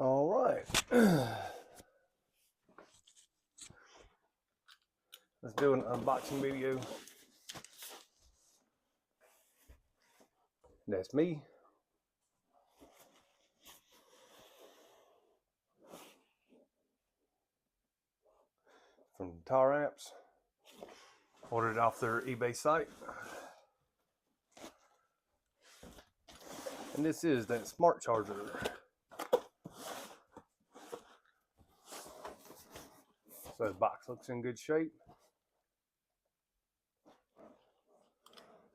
All right. Let's do an unboxing video. That's me. From Taramps. Ordered it off their eBay site. And this is that smart charger. So the box looks in good shape.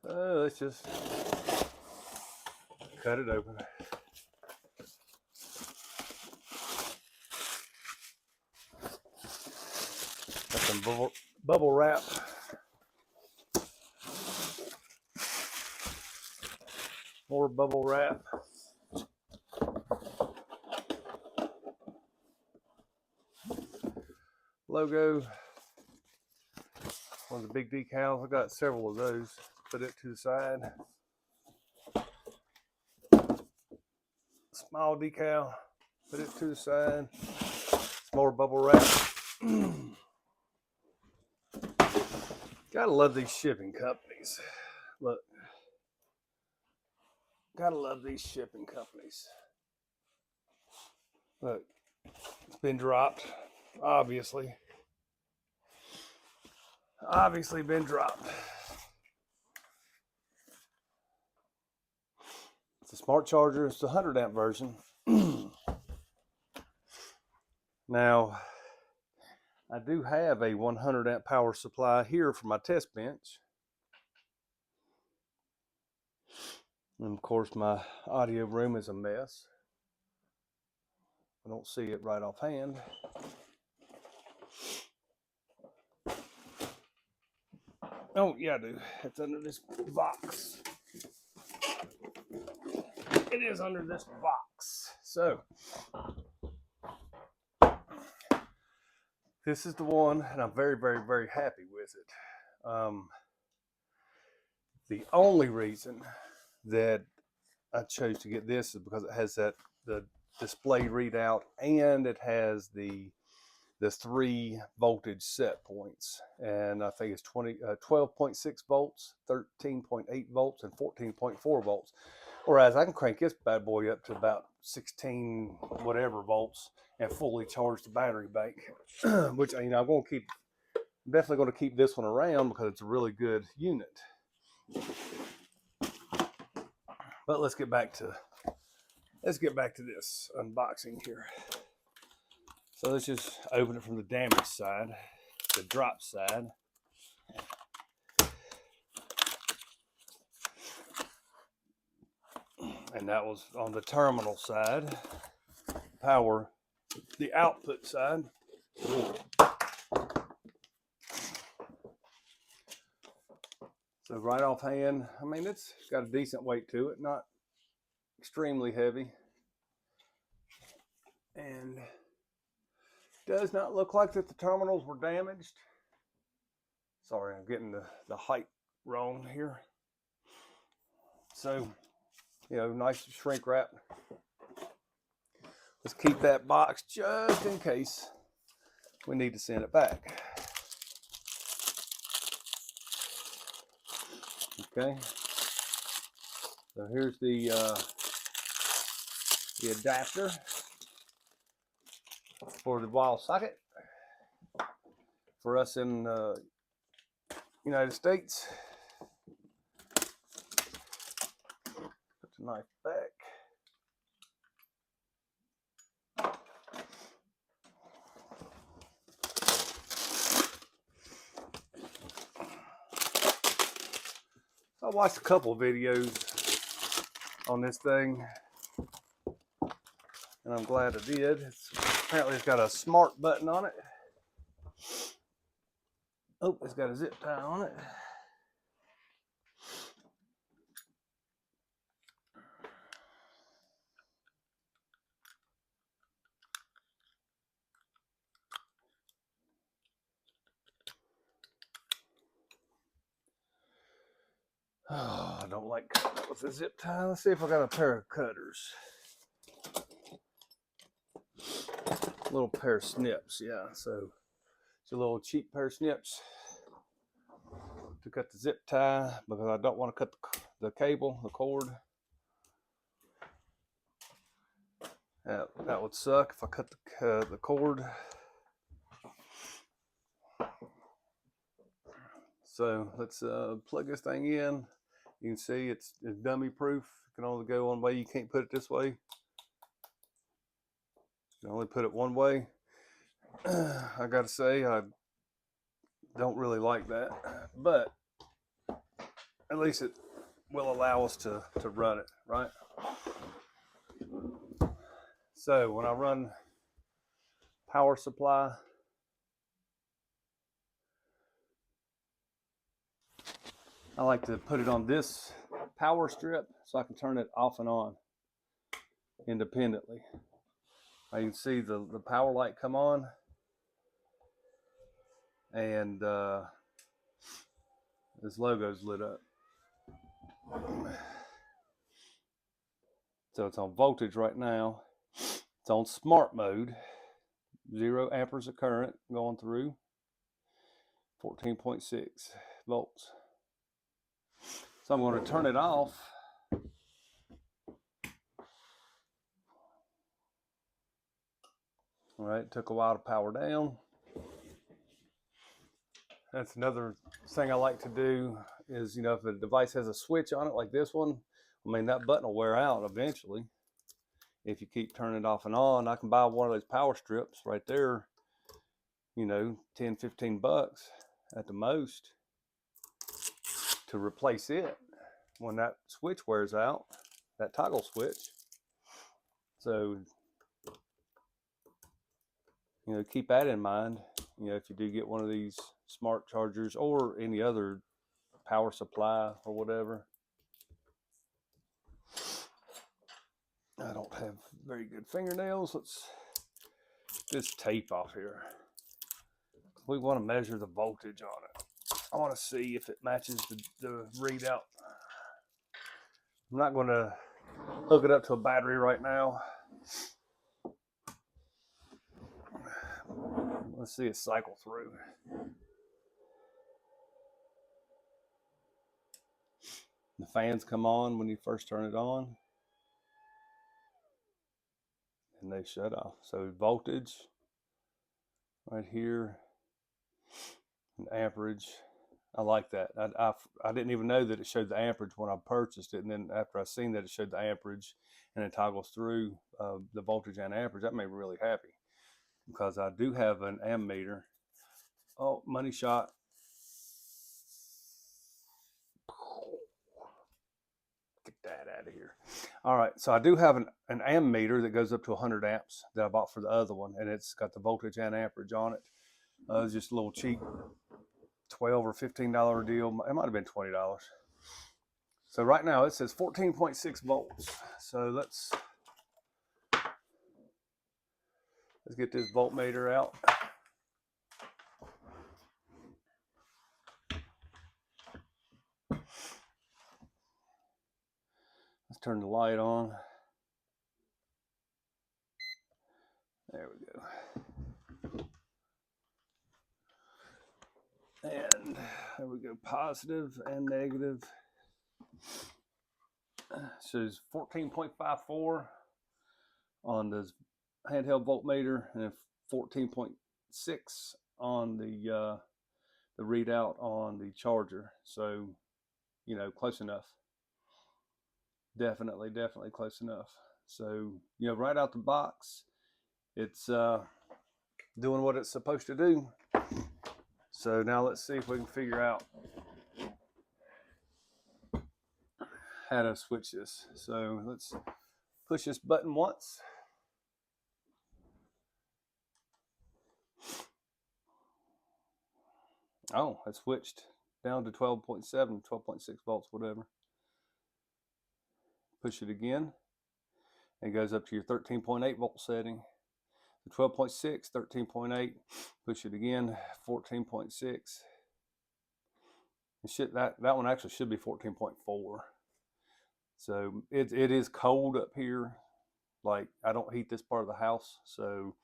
Let's just cut it open. Got some bubble wrap. More bubble wrap. Logo. One of the big decals. I got several of those. Put it to the side. Small decal. Put it to the side. Some more bubble wrap. Gotta love these shipping companies. Look. Gotta love these shipping companies. Look. It's been dropped. Obviously been dropped. It's a smart charger. It's the 100 amp version. Now, I do have a 100 amp power supply here for my test bench. And of course, my audio room is a mess. I don't see it right offhand. Oh, yeah, I do. It's under this box. It is under this box. So, this is the one, and I'm very, very, very happy with it. The only reason that I chose to get this is because it has the display readout, and it has the 3 voltage set points, and I think it's 12.6 volts, 13.8 volts, and 14.4 volts. Whereas I can crank this bad boy up to about 16 whatever volts and fully charge the battery bank, which I'm definitely going to keep this one around because it's a really good unit. But let's get back to this unboxing here. So let's just open it from the damaged side, the drop side. And that was on the terminal side, the output side. So right offhand, I mean, it's got a decent weight to it, not extremely heavy. And does not look like that the terminals were damaged. Sorry, I'm getting the height wrong here. So, nice shrink wrap. Let's keep that box just in case we need to send it back. Okay. So here's the adapter for the wall socket for us in United States. Put the knife back. I watched a couple of videos on this thing, and I'm glad I did. Apparently it's got a smart button on it. Oh, it's got a zip tie on it. Oh, I don't like cutting with the zip tie. Let's see if I got a pair of cutters. little pair of snips. Yeah, so it's a little cheap pair of snips to cut the zip tie because I don't want to cut the cable, the cord. That would suck if I cut the cord. So let's plug this thing in. You can see it's dummy proof. You can only go one way. You can't put it this way. You can only put it one way. I gotta say, I don't really like that, but at least it will allow us to run it, right? So when I run power supply, I like to put it on this power strip so I can turn it off and on independently. You can see the power light come on, and this logo's lit up. So it's on voltage right now. It's on smart mode, 0 amperes of current going through, 14.6 volts. So I'm going to turn it off. All right, it took a while to power down. That's another thing I like to do is, you know, if a device has a switch on it like this one, I mean, that button will wear out eventually. If you keep turning it off and on, I can buy one of those power strips right there, you know, 10, 15 bucks at the most to replace it when that switch wears out, that toggle switch. So, you know, keep that in mind. You know, if you do get one of these smart chargers or any other power supply or whatever. I don't have very good fingernails. Let's get this tape off here. We want to measure the voltage on it. I want to see if it matches the readout. I'm not going to hook it up to a battery right now. Let's see it cycle through. The fans come on when you first turn it on, and they shut off. So voltage right here, and amperage. I like that. I didn't even know that it showed the amperage when I purchased it, and then after I seen that it showed the amperage and it toggles through the voltage and amperage, that made me really happy because I do have an ammeter. Oh, money shot. Get that out of here. All right, so I do have an ammeter that goes up to 100 amps that I bought for the other one, and it's got the voltage and amperage on it. It's just a little cheap $12 or $15 deal. It might have been $20. So right now it says 14.6 volts. So let's get this voltmeter out. Let's turn the light on. There we go. And there we go, positive and negative. Says 14.54 on the handheld voltmeter and 14.6 on the readout on the charger. So, you know, close enough. Definitely close enough. So, you know, right out the box, it's doing what it's supposed to do. So now let's see if we can figure out how to switch this. So let's push this button once. Oh, it switched down to 12.7, 12.6 volts, whatever. Push it again. It goes up to your 13.8 volt setting. 12.6, 13.8. Push it again, 14.6. That one actually should be 14.4. So it is cold up here. Like, I don't heat this part of the house, so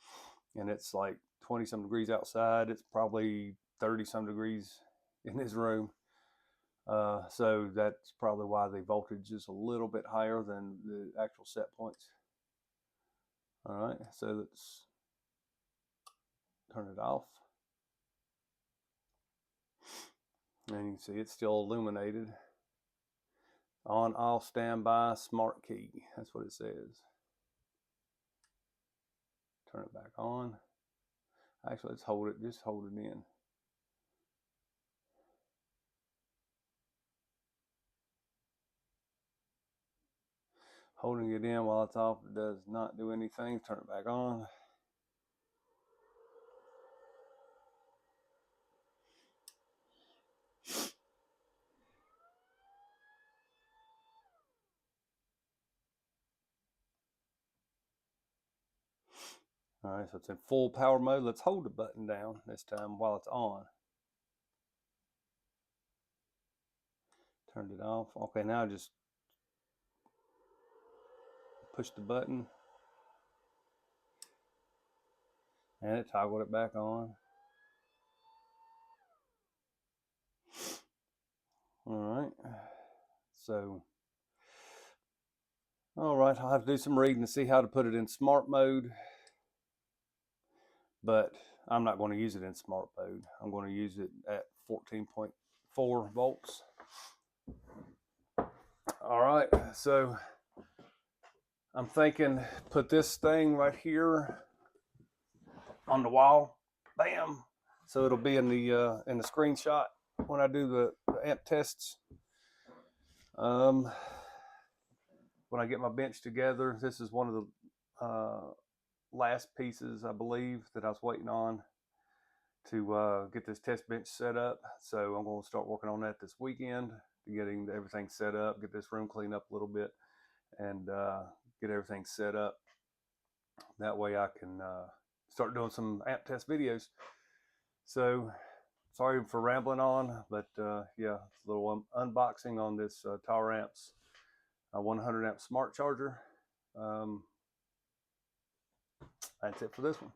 and it's like 20 some degrees outside. It's probably 30 some degrees in his room. So that's probably why the voltage is a little bit higher than the actual set points. All right, so let's turn it off. And you can see it's still illuminated. On, off, standby, smart key. That's what it says. Turn it back on. Actually, let's hold it, just hold it in. Holding it in while it's off, it does not do anything. Turn it back on. All right, so it's in full power mode. Let's hold the button down this time while it's on. Turned it off. Okay, now just push the button and it toggled it back on. All right, so all right, I'll have to do some reading to see how to put it in smart mode, but I'm not going to use it in smart mode. I'm going to use it at 14.4 volts. All right, so I'm thinking put this thing right here on the wall, bam, so it'll be in the screenshot when I do the amp tests. When I get my bench together, this is one of the last pieces, I believe, that I was waiting on to get this test bench set up. So I'm going to start working on that this weekend, getting everything set up, get this room cleaned up a little bit, and get everything set up. That way I can start doing some amp test videos. So sorry for rambling on, but yeah, it's a little unboxing on this Taramps 100 amp smart charger. That's it for this one.